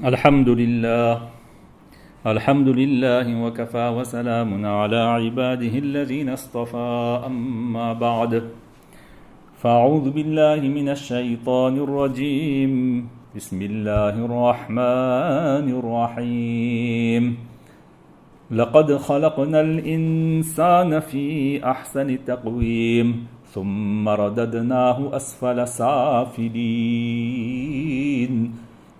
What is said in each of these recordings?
الحمد لله الحمد لله وكفى وسلام على عباده الذين اصطفى أما بعد فأعوذ بالله من الشيطان الرجيم بسم الله الرحمن الرحيم لقد خلقنا الإنسان في أحسن تقويم ثم رددناه أسفل سافلين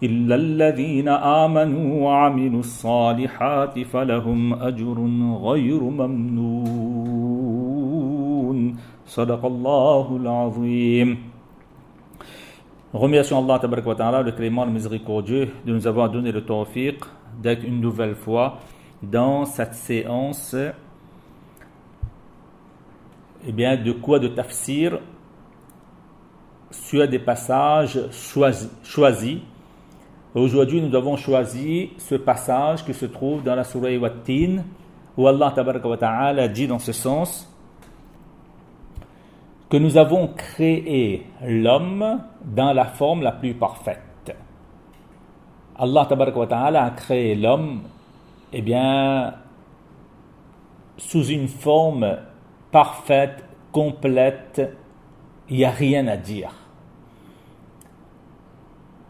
إلا الذين آمنوا وعملوا الصالحات فلهم أجر غير ممنون صدق الله العظيم. Remercions Allah tabarak wa ta'ala, le clément, le miséricordieux, de nous avoir donné le tawfiq d'être une nouvelle fois dans cette séance de tafsir sur des passages choisis. Aujourd'hui, nous avons choisi ce passage qui se trouve dans la sourate Wat-Tin, où Allah tabaraka wa ta'ala dit dans ce sens que nous avons créé l'homme dans la forme la plus parfaite. Allah tabaraka wa ta'ala a créé l'homme, sous une forme parfaite, complète, il n'y a rien à dire.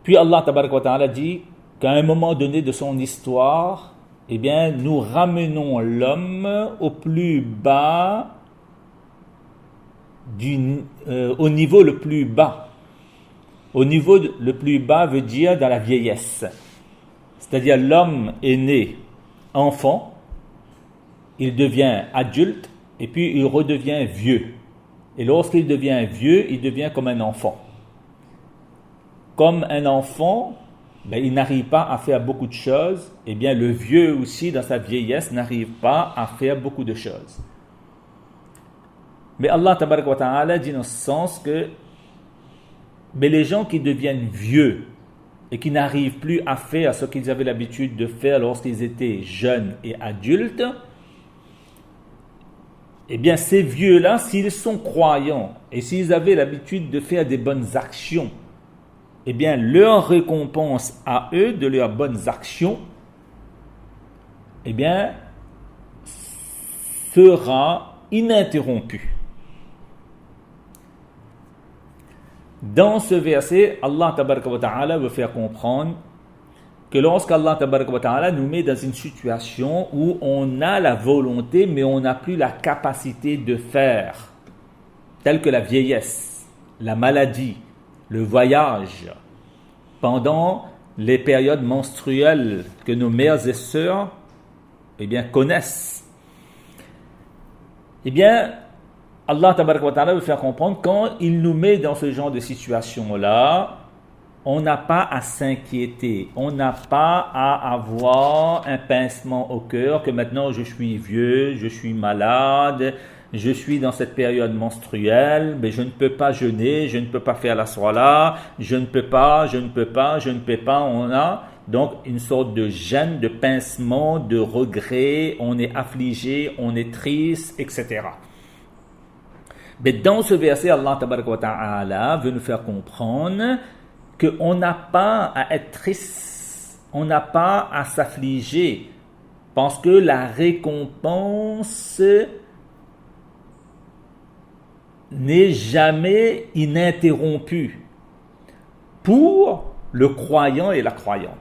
Puis Allah tabaraka wa ta'ala dit qu'à un moment donné de son histoire, nous ramenons l'homme au plus bas, au niveau le plus bas. Au niveau le plus bas veut dire dans la vieillesse. C'est-à-dire l'homme est né enfant, il devient adulte, et puis il redevient vieux. Et lorsqu'il devient vieux, il devient comme un enfant. Comme un enfant, il n'arrive pas à faire beaucoup de choses, le vieux aussi, dans sa vieillesse, n'arrive pas à faire beaucoup de choses. Mais Allah tabaraka wa ta'ala dit dans ce sens que les gens qui deviennent vieux et qui n'arrivent plus à faire ce qu'ils avaient l'habitude de faire lorsqu'ils étaient jeunes et adultes, ces vieux-là, s'ils sont croyants et s'ils avaient l'habitude de faire des bonnes actions, leur récompense à eux de leurs bonnes actions, sera ininterrompue. Dans ce verset, Allah tabaraka wa ta'ala veut faire comprendre que lorsqu'Allah tabaraka wa ta'ala nous met dans une situation où on a la volonté, mais on n'a plus la capacité de faire, telle que la vieillesse, la maladie, le voyage, pendant les périodes menstruelles que nos mères et sœurs connaissent. Allah tabaraka wa ta'ala veut faire comprendre quand il nous met dans ce genre de situation-là, on n'a pas à s'inquiéter, on n'a pas à avoir un pincement au cœur que maintenant je suis vieux, je suis malade, je suis dans cette période menstruelle, mais je ne peux pas jeûner, je ne peux pas faire la soila, je ne peux pas. On a donc une sorte de gêne, de pincement, de regret, on est affligé, on est triste, etc. Mais dans ce verset, Allah tabaraka wa ta'ala veut nous faire comprendre qu'on n'a pas à être triste, on n'a pas à s'affliger, parce que la récompense n'est jamais ininterrompue pour le croyant et la croyante.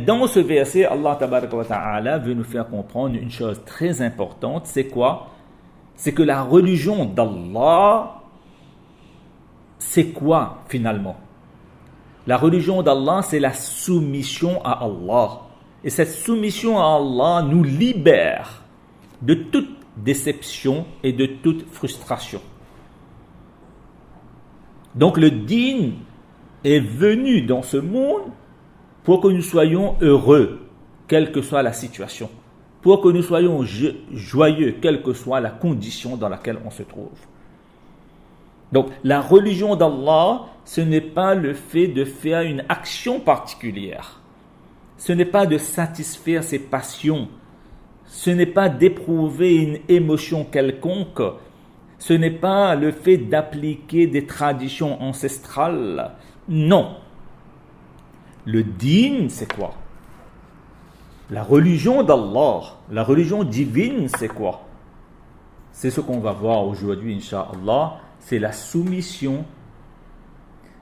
Dans ce verset, Allah tabaraka wa ta'ala veut nous faire comprendre une chose très importante. C'est quoi? C'est que la religion d'Allah, c'est quoi finalement? La religion d'Allah, c'est la soumission à Allah. Et cette soumission à Allah nous libère de toute déception et de toute frustration. Donc le dîn est venu dans ce monde pour que nous soyons heureux, quelle que soit la situation, pour que nous soyons joyeux, quelle que soit la condition dans laquelle on se trouve. Donc, la religion d'Allah, ce n'est pas le fait de faire une action particulière. Ce n'est pas de satisfaire ses passions. Ce n'est pas d'éprouver une émotion quelconque. Ce n'est pas le fait d'appliquer des traditions ancestrales. Non. Le din, c'est quoi? La religion d'Allah, la religion divine, c'est quoi? C'est ce qu'on va voir aujourd'hui, Inch'Allah. C'est la soumission,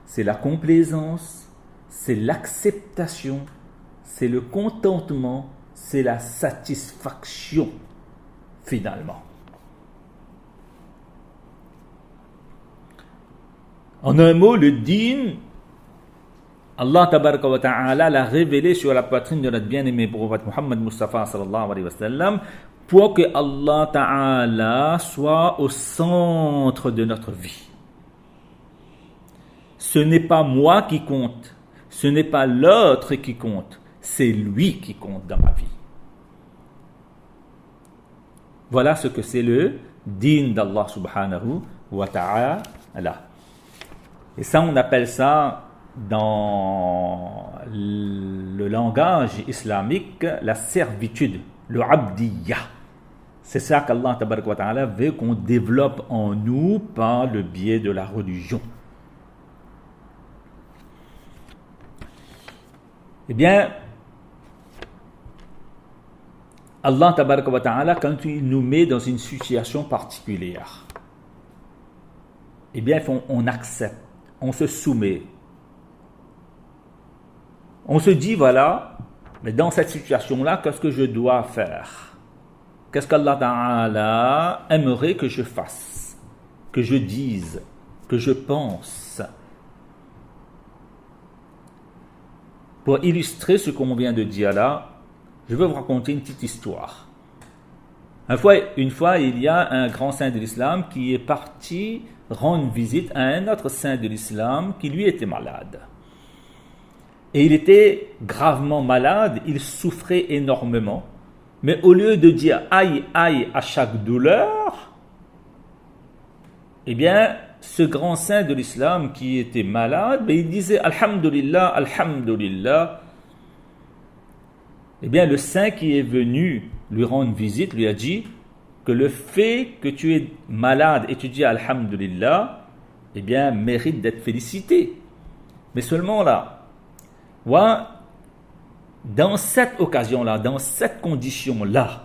c'est la complaisance, c'est l'acceptation, c'est le contentement, c'est la satisfaction, finalement. En un mot, le din, Allah tabaraka wa ta'ala l'a révélé sur la poitrine de notre bien-aimé prophète Muhammad Mustafa sallallahu alayhi wa sallam pour que Allah ta'ala soit au centre de notre vie. Ce n'est pas moi qui compte, ce n'est pas l'autre qui compte, c'est lui qui compte dans ma vie. Voilà ce que c'est le din d'Allah subhanahu wa ta'ala. Et ça, on appelle ça dans le langage islamique la servitude, le abdiyya. C'est ça qu'Allah tabaraka wa ta'ala veut qu'on développe en nous par le biais de la religion. Eh bien, Allah tabaraka wa ta'ala, quand il nous met dans une situation particulière, eh bien, on accepte, on se soumet. On se dit, voilà, mais dans cette situation-là, qu'est-ce que je dois faire? Qu'est-ce qu'Allah Ta'ala aimerait que je fasse, que je dise, que je pense? Pour illustrer ce qu'on vient de dire là, je vais vous raconter une petite histoire. Une fois, il y a un grand saint de l'islam qui est parti rendre visite à un autre saint de l'islam qui lui était malade. Et il était gravement malade, il souffrait énormément. Mais au lieu de dire aïe, aïe à chaque douleur, eh bien, ce grand saint de l'islam qui était malade, il disait alhamdulillah, alhamdulillah. Eh bien, le saint qui est venu lui rendre visite lui a dit que le fait que tu es malade et tu dis alhamdulillah, eh bien, mérite d'être félicité. Mais seulement là, dans cette occasion-là, dans cette condition-là,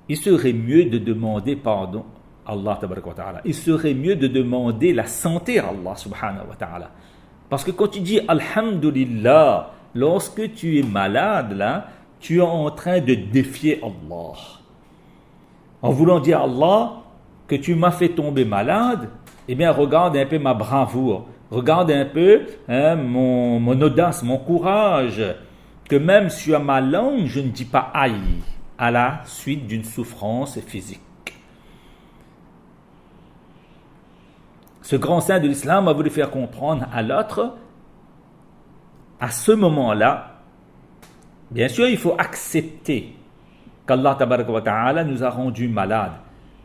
il serait mieux de demander pardon à Allah tabaraka wa ta'ala. Il serait mieux de demander la santé à Allah subhanahu wa ta'ala. Parce que quand tu dis alhamdulillah, lorsque tu es malade, là, tu es en train de défier Allah. En voulant dire à Allah que tu m'as fait tomber malade, eh bien regarde un peu ma bravoure, regarde un peu mon audace, mon courage, que même sur ma langue, je ne dis pas aïe à la suite d'une souffrance physique. Ce grand saint de l'islam a voulu faire comprendre à l'autre, à ce moment-là, bien sûr, il faut accepter qu'Allah tabaraka wa ta'ala nous a rendus malades.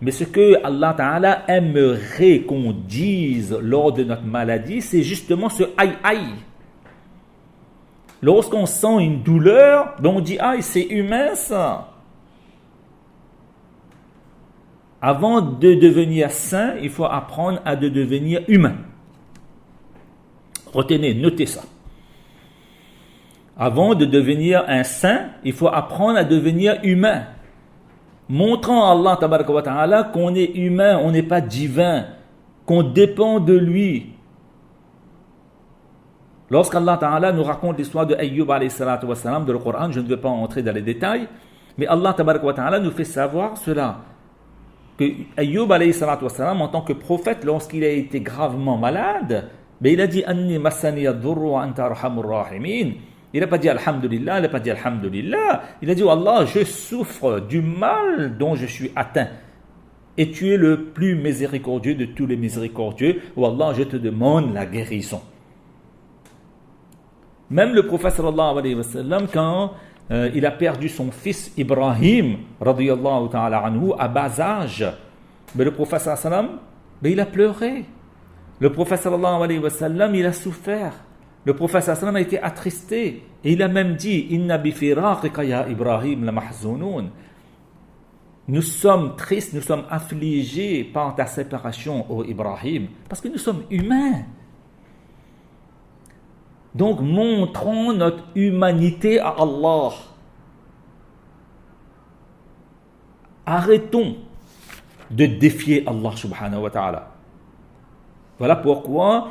Mais ce que Allah ta'ala aimerait qu'on dise lors de notre maladie, c'est justement ce aïe aïe. Lorsqu'on sent une douleur, on dit aïe, c'est humain ça. Avant de devenir saint, il faut apprendre à devenir humain. Retenez, notez ça. Avant de devenir un saint, il faut apprendre à devenir humain. Montrant à Allah tabaraka wa ta'ala qu'on est humain, on n'est pas divin, qu'on dépend de lui. Lorsqu'Allah ta'ala nous raconte l'histoire de Ayyub alayhi salatu wa salam de le Coran, je ne vais pas entrer dans les détails, mais Allah tabaraka wa ta'ala nous fait savoir cela, que Ayyub alayhi salatu wa salam, en tant que prophète, lorsqu'il a été gravement malade, il a dit « Anni massani ad-durru wa anta arhamur rahimin ». Il n'a pas dit alhamdulillah, il n'a pas dit alhamdulillah. Il a dit, oh Allah, je souffre du mal dont je suis atteint. Et tu es le plus miséricordieux de tous les miséricordieux. Oh Allah, je te demande la guérison. Même le prophète sallallahu alayhi wa sallam, quand il a perdu son fils Ibrahim, radiyallahu ta'ala anhu, à bas âge, mais le prophète sallallahu alayhi wa sallam, il a pleuré. Le prophète sallallahu alayhi wa sallam, il a souffert. Le prophète sallam a été attristé et il a même dit Inna bi firaqika ya Ibrahim la mahzunun. Nous sommes tristes, nous sommes affligés par ta séparation, ô Ibrahim, parce que nous sommes humains. Donc, montrons notre humanité à Allah. Arrêtons de défier Allah subhanahu wa ta'ala. Voilà pourquoi,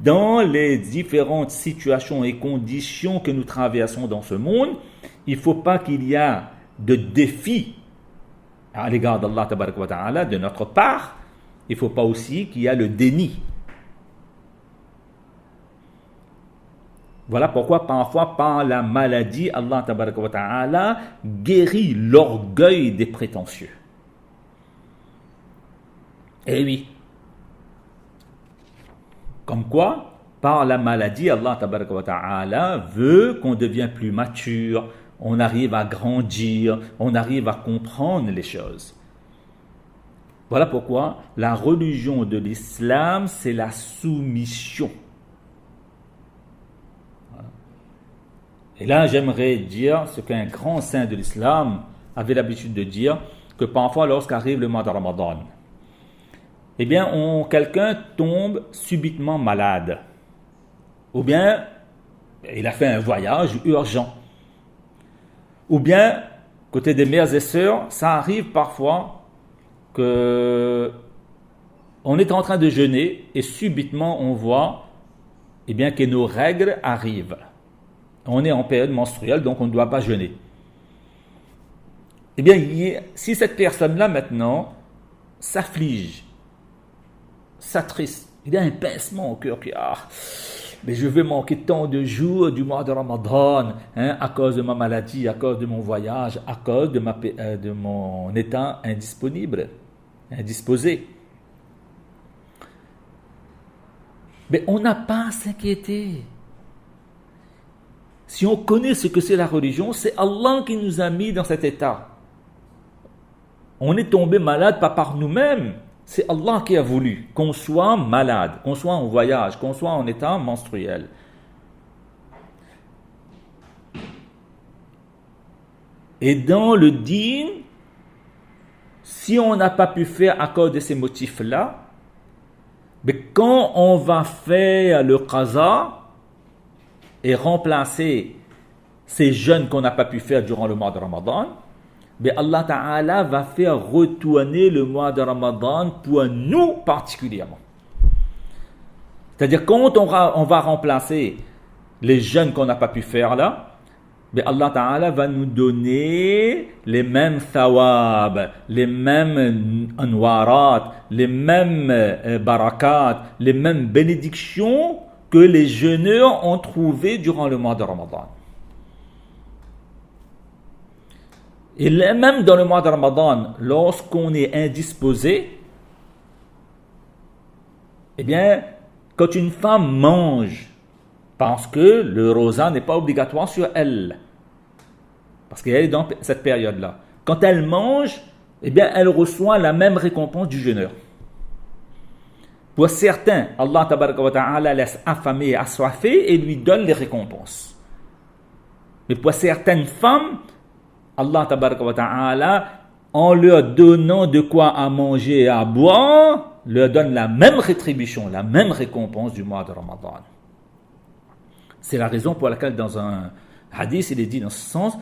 dans les différentes situations et conditions que nous traversons dans ce monde, il ne faut pas qu'il y ait de défi à l'égard d'Allah tabaraka wa ta'ala de notre part. Il ne faut pas aussi qu'il y ait le déni. Voilà pourquoi parfois par la maladie, Allah tabaraka wa ta'ala guérit l'orgueil des prétentieux. Eh oui. Comme quoi, par la maladie, Allah tabaraka wa ta'ala veut qu'on devienne plus mature, on arrive à grandir, on arrive à comprendre les choses. Voilà pourquoi la religion de l'islam, c'est la soumission. Et là, j'aimerais dire ce qu'un grand saint de l'islam avait l'habitude de dire, que parfois, lorsqu'arrive le mois de Ramadan, eh bien, quelqu'un tombe subitement malade. Ou bien, il a fait un voyage urgent. Ou bien, côté des mères et sœurs, ça arrive parfois que on est en train de jeûner et subitement on voit eh bien, que nos règles arrivent. On est en période menstruelle, donc on ne doit pas jeûner. Eh bien, si cette personne-là maintenant s'afflige, s'attriste, il a un pincement au cœur qui mais je vais manquer tant de jours du mois de Ramadan à cause de ma maladie, à cause de mon voyage, à cause de mon état indisponible, indisposé. Mais on n'a pas à s'inquiéter. Si on connaît ce que c'est la religion, c'est Allah qui nous a mis dans cet état. On est tombé malade pas par nous-mêmes. C'est Allah qui a voulu qu'on soit malade, qu'on soit en voyage, qu'on soit en état menstruel. Et dans le dîn, si on n'a pas pu faire à cause de ces motifs-là, mais quand on va faire le qaza et remplacer ces jeûnes qu'on n'a pas pu faire durant le mois de Ramadan, mais Allah Ta'ala va faire retourner le mois de Ramadan pour nous particulièrement. C'est-à-dire quand on va remplacer les jeûnes qu'on n'a pas pu faire là, mais Allah Ta'ala va nous donner les mêmes thawab, les mêmes anwarat, les mêmes barakat, les mêmes bénédictions que les jeûneurs ont trouvées durant le mois de Ramadan. Et même dans le mois de Ramadan, lorsqu'on est indisposé, eh bien, quand une femme mange, parce que le rosa n'est pas obligatoire sur elle, parce qu'elle est dans cette période-là, quand elle mange, eh bien, elle reçoit la même récompense du jeûneur. Pour certains, Allah tabaraka wa ta'ala laisse affamer et assoiffer et lui donne les récompenses. Mais pour certaines femmes, Allah tabaraka wa ta'ala, en leur donnant de quoi à manger et à boire, leur donne la même rétribution, la même récompense du mois de Ramadan. C'est la raison pour laquelle dans un hadith, il est dit dans ce sens,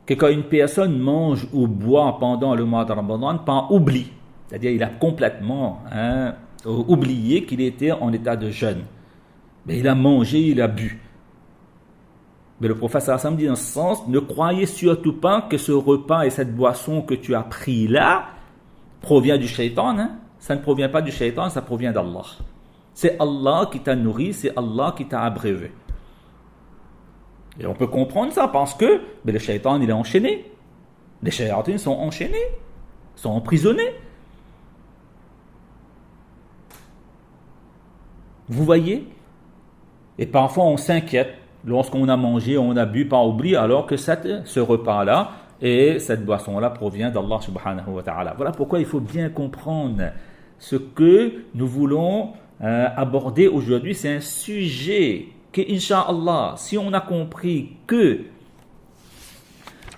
que quand une personne mange ou boit pendant le mois de Ramadan, par oubli, c'est-à-dire il a complètement oublié qu'il était en état de jeûne. Mais il a mangé, il a bu. Mais le prophète sallallahu alayhi wa sallam dit dans ce sens, ne croyez surtout pas que ce repas et cette boisson que tu as pris là provient du shaitan. Ça ne provient pas du shaitan, ça provient d'Allah. C'est Allah qui t'a nourri, c'est Allah qui t'a abrévé. Et on peut comprendre ça parce que le shaitan il est enchaîné. Les shayatines sont enchaînés, sont emprisonnés. Vous voyez? Et parfois on s'inquiète lorsqu'on a mangé, on a bu par oubli, alors que ce repas-là et cette boisson-là provient d'Allah subhanahu wa ta'ala. Voilà pourquoi il faut bien comprendre ce que nous voulons aborder aujourd'hui. C'est un sujet que, Inch'Allah, si on a compris que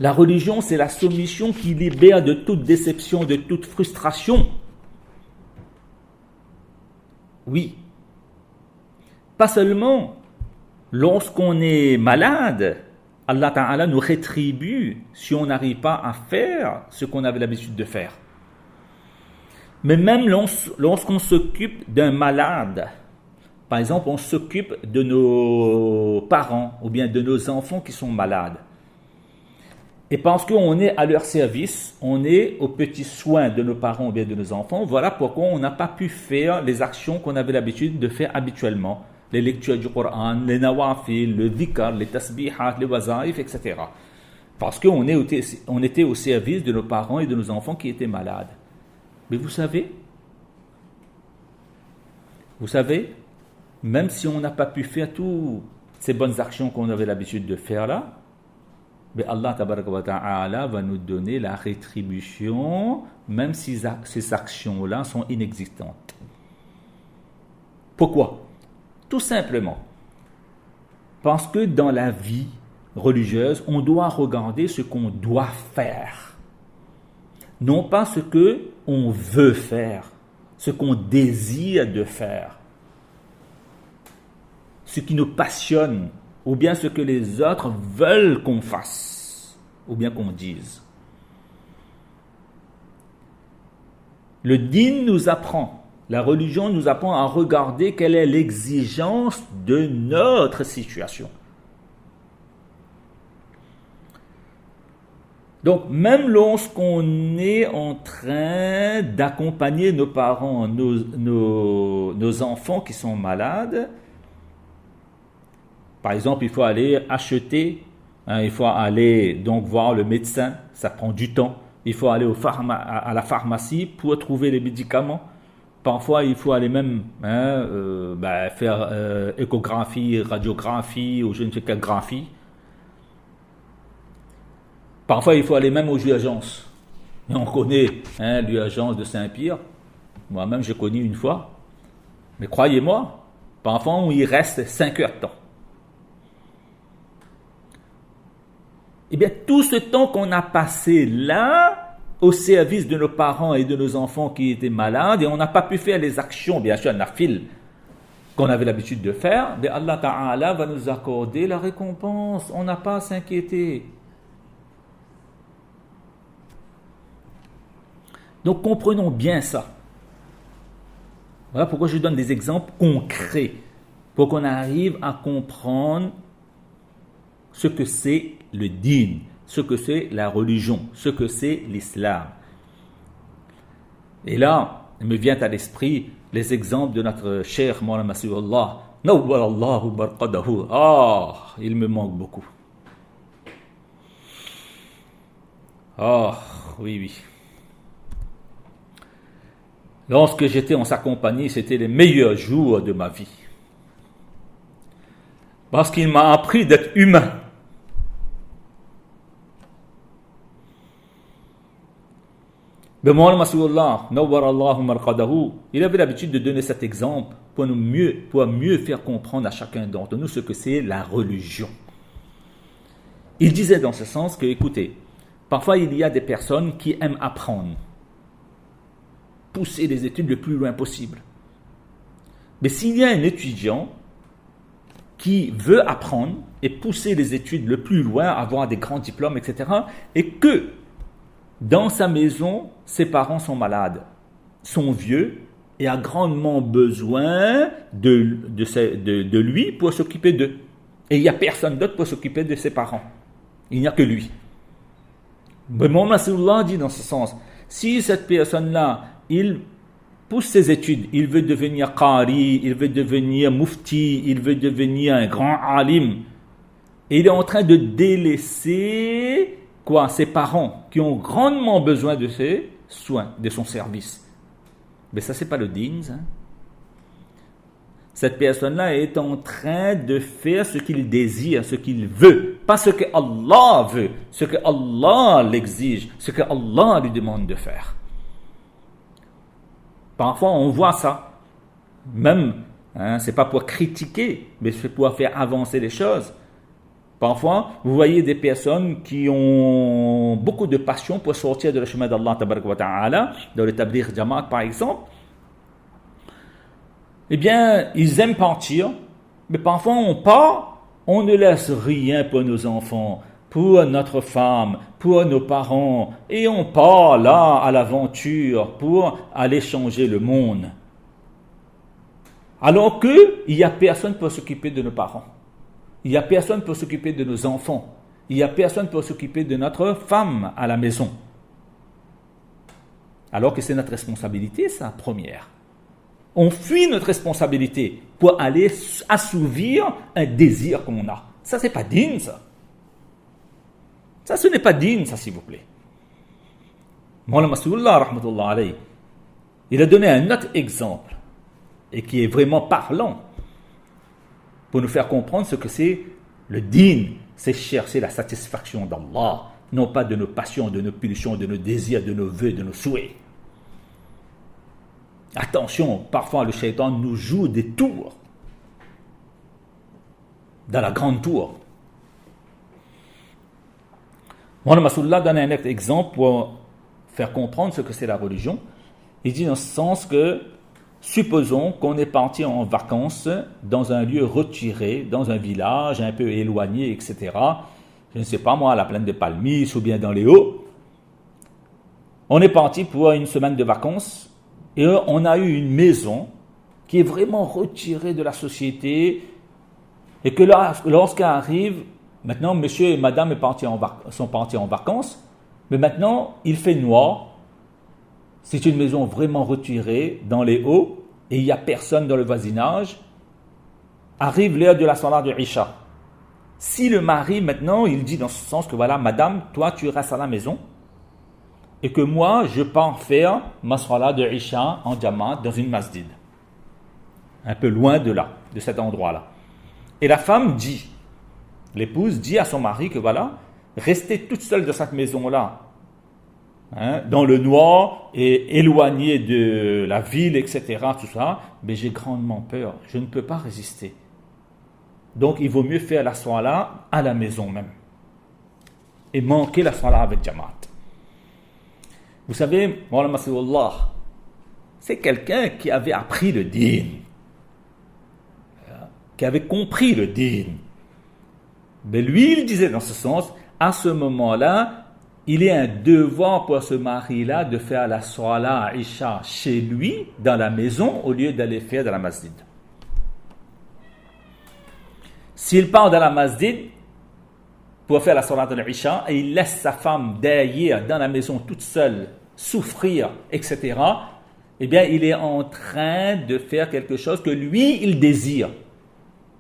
la religion, c'est la soumission qui libère de toute déception, de toute frustration. Oui. Pas seulement Lorsqu'on est malade, Allah Ta'ala nous rétribue si on n'arrive pas à faire ce qu'on avait l'habitude de faire. Mais même lorsqu'on s'occupe d'un malade, par exemple, on s'occupe de nos parents ou bien de nos enfants qui sont malades. Et parce qu'on est à leur service, on est aux petits soins de nos parents ou bien de nos enfants, voilà pourquoi on n'a pas pu faire les actions qu'on avait l'habitude de faire habituellement. Les lectures du Coran, les nawafil, le dhikr, les tasbihat, les wazaif, etc. Parce qu'on était au service de nos parents et de nos enfants qui étaient malades. Mais vous savez, même si on n'a pas pu faire toutes ces bonnes actions qu'on avait l'habitude de faire là, mais Allah tabaraka wa ta'ala va nous donner la rétribution, même si ces actions-là sont inexistantes. Pourquoi? Tout simplement parce que dans la vie religieuse, on doit regarder ce qu'on doit faire, non pas ce qu'on veut faire, ce qu'on désire de faire, ce qui nous passionne, ou bien ce que les autres veulent qu'on fasse, ou bien qu'on dise. Le dîn nous apprend, la religion nous apprend à regarder quelle est l'exigence de notre situation. Donc, même lorsqu'on est en train d'accompagner nos parents, nos enfants qui sont malades, par exemple, il faut aller acheter, il faut aller donc voir le médecin, ça prend du temps. Il faut aller à la pharmacie pour trouver les médicaments. Parfois, il faut aller même faire échographie, radiographie ou je ne sais quelle graphie. Parfois, il faut aller même aux urgences. Et on connaît l'urgence de Saint-Pierre. Moi-même, j'ai connu une fois. Mais croyez-moi, parfois, on y reste 5 heures de temps. Eh bien, tout ce temps qu'on a passé là, au service de nos parents et de nos enfants qui étaient malades, et on n'a pas pu faire les actions, bien sûr, nafil, qu'on avait l'habitude de faire, mais Allah Ta'ala va nous accorder la récompense. On n'a pas à s'inquiéter. Donc, comprenons bien ça. Voilà pourquoi je donne des exemples concrets, pour qu'on arrive à comprendre ce que c'est le dîn, ce que c'est la religion, ce que c'est l'islam. Et là, il me vient à l'esprit les exemples de notre cher Mawlana Masihullah. Nawwar Allahu barqadahu. Il me manque beaucoup. Oui. Lorsque j'étais en sa compagnie, c'était les meilleurs jours de ma vie. Parce qu'il m'a appris d'être humain. Mais Mawlana Masihullah, Nawwar Allahu marqadahu, il avait l'habitude de donner cet exemple pour mieux faire comprendre à chacun d'entre nous ce que c'est la religion. Il disait dans ce sens que, écoutez, parfois il y a des personnes qui aiment apprendre, pousser les études le plus loin possible. Mais s'il y a un étudiant qui veut apprendre et pousser les études le plus loin, avoir des grands diplômes, etc., et que dans sa maison, ses parents sont malades, sont vieux et a grandement besoin de lui pour s'occuper d'eux. Et il n'y a personne d'autre pour s'occuper de ses parents. Il n'y a que lui. Mais Mawlana Masihullah dit dans ce sens, si cette personne-là, il pousse ses études, il veut devenir qari, il veut devenir mufti, il veut devenir un grand alim, et il est en train de délaisser ses parents qui ont grandement besoin de ses soins, de son service. Mais ça, c'est pas le dîn. Cette personne-là est en train de faire ce qu'il désire, ce qu'il veut, pas ce que Allah veut, ce que Allah l'exige, ce que Allah lui demande de faire. Parfois, on voit ça. Même, c'est pas pour critiquer, mais c'est pour faire avancer les choses. Parfois, vous voyez des personnes qui ont beaucoup de passion pour sortir de le chemin d'Allah tabaraka wa ta'ala, dans le tabligh jamaat par exemple. Eh bien, ils aiment partir, mais parfois on part On ne laisse rien pour nos enfants, pour notre femme, pour nos parents, et on part là à l'aventure pour aller changer le monde. Alors qu'il n'y a personne pour s'occuper de nos parents. Il n'y a personne pour s'occuper de nos enfants. Il n'y a personne pour s'occuper de notre femme à la maison. Alors que c'est notre responsabilité, ça, première. On fuit notre responsabilité pour aller assouvir un désir qu'on a. Ça, c'est pas digne, ça. Ça, ce n'est pas digne, ça, s'il vous plaît. Mawlana Mas'oullah, rahmatullah alayhi, il a donné un autre exemple, et qui est vraiment parlant, pour nous faire comprendre ce que c'est le digne, c'est chercher la satisfaction d'Allah, non pas de nos passions, de nos pulsions, de nos désirs, de nos vœux, de nos souhaits. Attention, parfois le shaitan nous joue des tours, dans la grande tour. Mawlana Mas'oullah donne un autre exemple pour faire comprendre ce que c'est la religion. Il dit dans ce sens que, supposons qu'on est parti en vacances dans un lieu retiré, dans un village un peu éloigné, etc. Je ne sais pas moi, à la plaine de Palmis ou bien dans les Hauts. On est parti pour une semaine de vacances et on a eu une maison qui est vraiment retirée de la société et que lorsqu'elle arrive, maintenant monsieur et madame sont partis en vacances, mais maintenant il fait noir. C'est une maison vraiment retirée dans les Hauts et il n'y a personne dans le voisinage. Arrive l'heure de la salat de Isha. Si le mari maintenant, il dit dans ce sens que voilà, madame, toi tu restes à la maison et que moi je pars faire ma salat de Isha en Jamaat dans une masjid. Un peu loin de là, de cet endroit-là. Et la femme dit, l'épouse dit à son mari que voilà, restez toute seule dans cette maison-là, dans le noir et éloigné de la ville, etc., tout ça, mais j'ai grandement peur, je ne peux pas résister. Donc il vaut mieux faire la salat à la maison même et manquer la salat avec Jamaat. Vous savez, Mawlana Mas'oullah, c'est quelqu'un qui avait appris le din, qui avait compris le din. Mais lui, il disait dans ce sens, à ce moment-là, il est un devoir pour ce mari-là de faire la salat Isha chez lui, dans la maison, au lieu d'aller faire dans la masjid. S'il part dans la masjid pour faire la salat de l'Isha et il laisse sa femme derrière dans la maison toute seule, souffrir, etc., eh bien, il est en train de faire quelque chose que lui, il désire.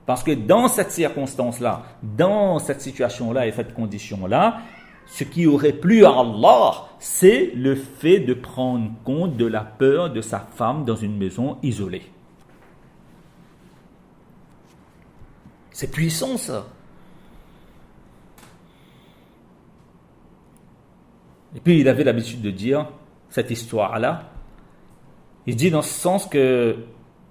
Parce que dans cette circonstance-là, dans cette situation-là et cette condition-là, ce qui aurait plu à Allah, c'est le fait de prendre compte de la peur de sa femme dans une maison isolée. C'est puissant, ça. Et puis, il avait l'habitude de dire cette histoire-là. Il dit dans ce sens que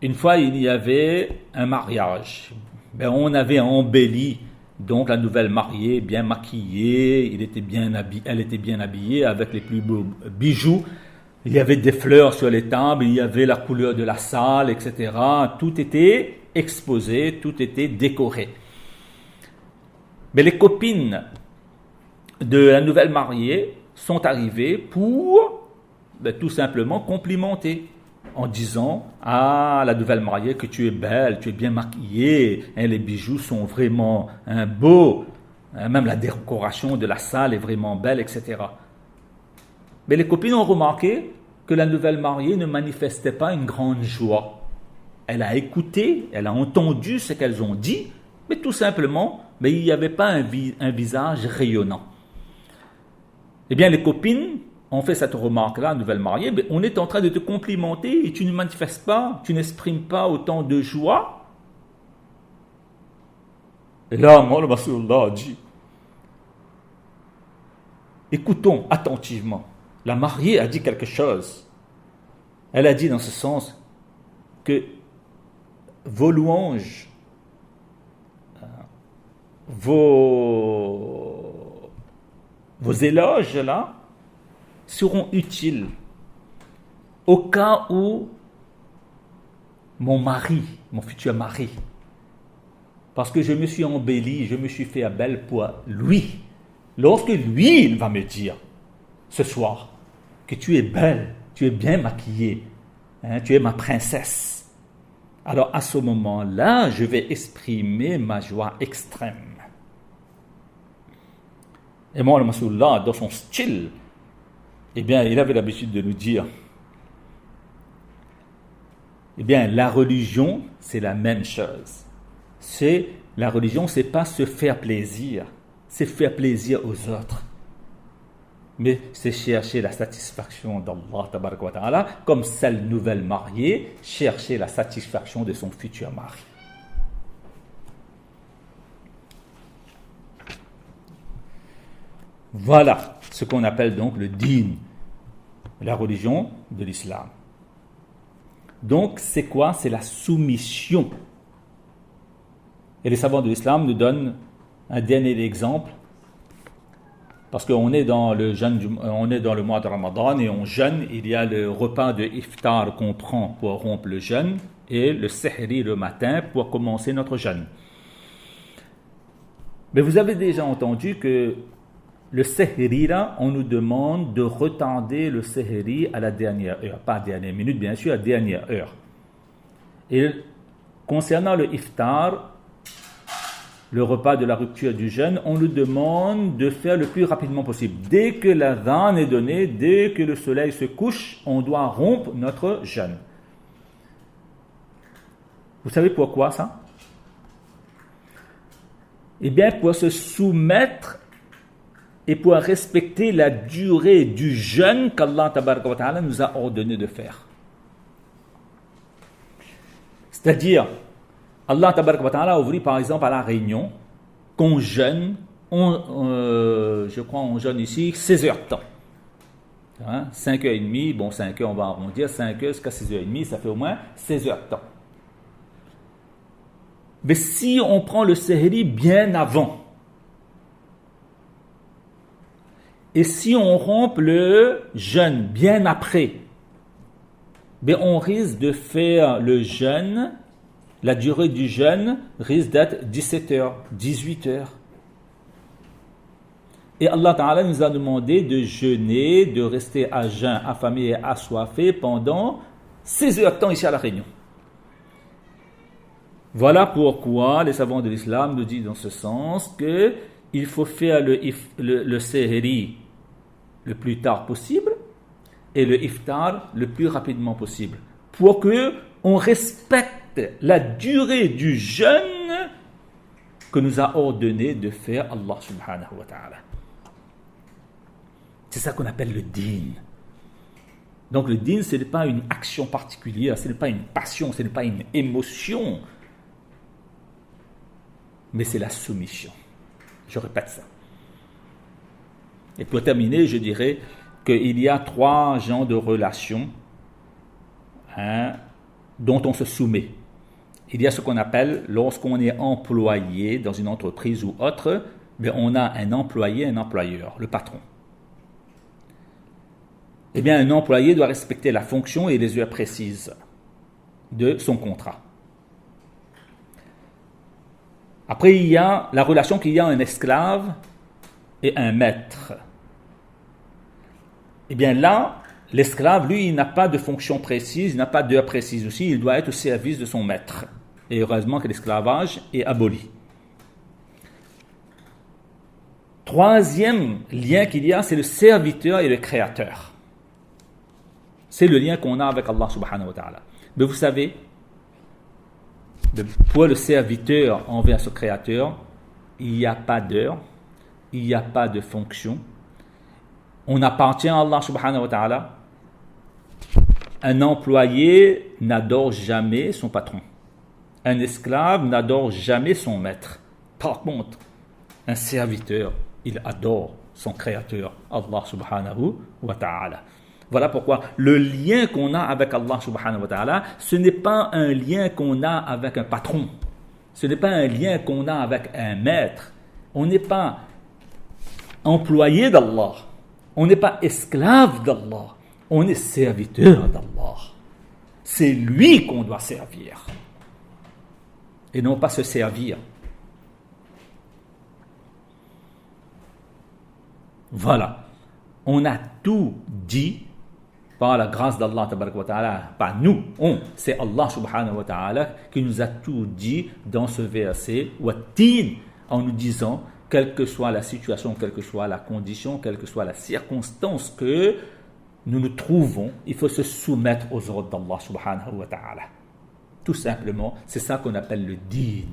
une fois, il y avait un mariage. Ben, on avait embelli donc la nouvelle mariée, bien maquillée, elle était bien habillée avec les plus beaux bijoux. Il y avait des fleurs sur les tables, il y avait la couleur de la salle, etc. Tout était exposé, tout était décoré. Mais les copines de la nouvelle mariée sont arrivées pour tout simplement complimenter en disant à la nouvelle mariée que tu es belle, tu es bien maquillée, les bijoux sont vraiment beaux, même la décoration de la salle est vraiment belle, etc. Mais les copines ont remarqué que la nouvelle mariée ne manifestait pas une grande joie. Elle a écouté, elle a entendu ce qu'elles ont dit, mais tout simplement, mais il n'y avait pas un visage rayonnant. Eh bien, les copines ont fait cette remarque-là, nouvelle mariée, mais on est en train de te complimenter et tu ne manifestes pas, tu n'exprimes pas autant de joie. Et là, Mawlana Mas'oullah a dit, écoutons attentivement. La mariée a dit quelque chose. Elle a dit dans ce sens que vos louanges, vos éloges là, seront utiles au cas où mon mari, mon futur mari, Parce que je me suis embelli, je me suis fait belle pour lui. Lorsque lui, il va me dire, ce soir, que tu es belle, tu es bien maquillée, hein, tu es ma princesse. Alors à ce moment-là, je vais exprimer ma joie extrême. Et moi, le Massoullah, dans son style, eh bien, il avait l'habitude de nous dire, eh bien, la religion, c'est la même chose. La religion, c'est pas se faire plaisir, c'est faire plaisir aux autres. Mais c'est chercher la satisfaction d'Allah, tabaraka wa ta'ala, comme celle nouvelle mariée, chercher la satisfaction de son futur mari. Voilà ce qu'on appelle donc le din, la religion de l'islam. Donc, c'est quoi? C'est la soumission. Et les savants de l'islam nous donnent un dernier exemple, parce qu'on est dans le jeûne, on est dans le mois de Ramadan et on jeûne. Il y a le repas de iftar qu'on prend pour rompre le jeûne et le sihri le matin pour commencer notre jeûne. Mais vous avez déjà entendu que le sihri, là, on nous demande de retarder le sihri à la dernière heure. Pas à la dernière minute, bien sûr, à la dernière heure. Et concernant le iftar, le repas de la rupture du jeûne, on nous demande de faire le plus rapidement possible. Dès que l'adhan est donné, dès que le soleil se couche, on doit rompre notre jeûne. Vous savez pourquoi ça? Eh bien, pour se soumettre et pour respecter la durée du jeûne qu'Allah tabaraka wa ta'ala nous a ordonné de faire. C'est-à-dire, Allah tabaraka wa ta'ala a ouvert par exemple à la Réunion qu'on jeûne, je crois on jeûne ici 16 heures de temps. Hein? 5h30, bon 5h on va arrondir, 5h jusqu'à 6h30, ça fait au moins 16 heures de temps. Mais si on prend le sihri bien avant, et si on rompt le jeûne bien après, ben on risque de faire le jeûne, la durée du jeûne risque d'être 17h, 18h. Et Allah Ta'ala nous a demandé de jeûner, de rester à jeun, affamé et assoiffé pendant 16 heures de temps ici à La Réunion. Voilà pourquoi les savants de l'islam nous disent dans ce sens qu'il faut faire le sihri le plus tard possible et le iftar le plus rapidement possible pour que on respecte la durée du jeûne que nous a ordonné de faire Allah subhanahu wa ta'ala. C'est ça qu'on appelle le din. Donc le din, ce n'est pas une action particulière, ce n'est pas une passion, ce n'est pas une émotion, mais c'est la soumission. Je répète ça. Et pour terminer, je dirais qu'il y a 3 genres de relations dont on se soumet. Il y a ce qu'on appelle, lorsqu'on est employé dans une entreprise ou autre, mais on a un employé, un employeur, le patron. Eh bien, un employé doit respecter la fonction et les heures précises de son contrat. Après, il y a la relation qu'il y a un esclave et un maître. Eh bien là, l'esclave, lui, il n'a pas de fonction précise, il n'a pas d'heure précise aussi, il doit être au service de son maître. Et heureusement que l'esclavage est aboli. 3e lien qu'il y a, c'est le serviteur et le créateur. C'est le lien qu'on a avec Allah subhanahu wa ta'ala. Mais vous savez, pour le serviteur envers ce créateur, il n'y a pas d'heure, il n'y a pas de fonction. On appartient à Allah subhanahu wa ta'ala. Un employé n'adore jamais son patron. Un esclave n'adore jamais son maître. Par contre, un serviteur, il adore son créateur, Allah subhanahu wa ta'ala. Voilà pourquoi le lien qu'on a avec Allah subhanahu wa ta'ala, ce n'est pas un lien qu'on a avec un patron. Ce n'est pas un lien qu'on a avec un maître. On n'est pas employé d'Allah. On n'est pas esclave d'Allah. On est serviteur d'Allah. C'est lui qu'on doit servir. Et non pas se servir Voilà. On a tout dit par la grâce d'Allah tabaraka wa ta'ala, pas nous, c'est Allah subhanahu wa ta'ala qui nous a tout dit dans ce verset, en nous disant, quelle que soit la situation, quelle que soit la condition, quelle que soit la circonstance que nous nous trouvons, il faut se soumettre aux ordres d'Allah subhanahu wa ta'ala. Tout simplement, c'est ça qu'on appelle le din.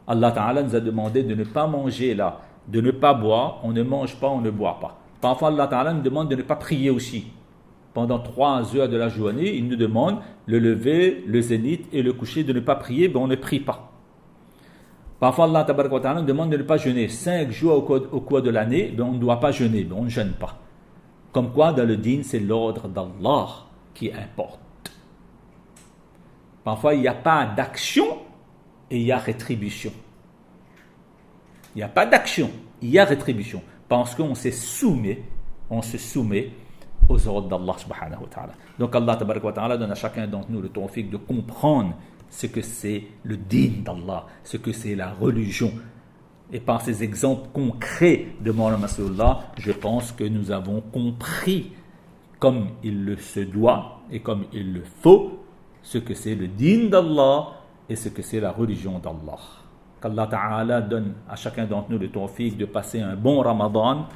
Allah ta'ala nous a demandé de ne pas manger là, de ne pas boire, on ne mange pas, on ne boit pas. Parfois, Allah Ta'ala nous demande de ne pas prier aussi. Pendant 3 heures de la journée, il nous demande le lever, le zénith et le coucher de ne pas prier, on ne prie pas. Parfois, Allah Ta'ala nous demande de ne pas jeûner. 5 jours au cours de l'année, on ne doit pas jeûner, on ne jeûne pas. Comme quoi, dans le dîn, c'est l'ordre d'Allah qui importe. Parfois, il n'y a pas d'action et il y a rétribution. Il n'y a pas d'action, il y a rétribution. Parce qu'on se soumet aux ordres d'Allah subhanahu wa ta'ala. Donc Allah tabaraka wa ta'ala donne à chacun d'entre nous le tawfiq de comprendre ce que c'est le din d'Allah, ce que c'est la religion. Et par ces exemples concrets de Mawlana Masrullah, je pense que nous avons compris comme il le se doit et comme il le faut ce que c'est le din d'Allah et ce que c'est la religion d'Allah. Qu'Allah Ta'ala donne à chacun d'entre nous le tawfiq de passer un bon Ramadan.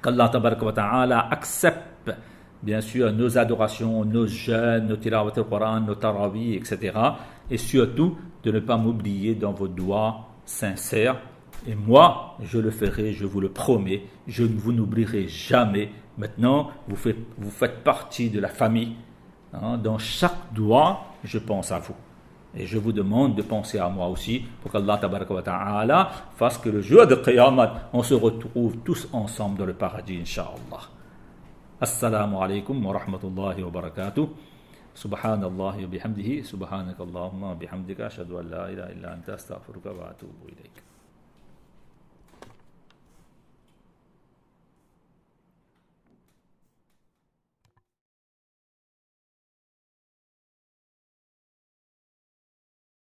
Qu'Allah Ta'ala accepte bien sûr nos adorations, nos jeûnes, nos tilawat al-Qur'an, nos tarawih, etc. Et surtout de ne pas m'oublier dans vos doigts sincères. Et moi, je le ferai, je vous le promets, je ne vous n'oublierai jamais. Maintenant, vous faites partie de la famille. Dans chaque doigt, je pense à vous. Et je vous demande de penser à moi aussi pour qu'Allah tabaraka wa ta'ala fasse que le jour de Qiyamah, on se retrouve tous ensemble dans le paradis, Inch'Allah. Assalamu alaikum wa rahmatullahi wa barakatuh. Subhanallahi wa bihamdihi. Subhanakallahumma wa bihamdika. Ashhadu an la ilaha illa anta astaghfiruka wa atubu ilayk.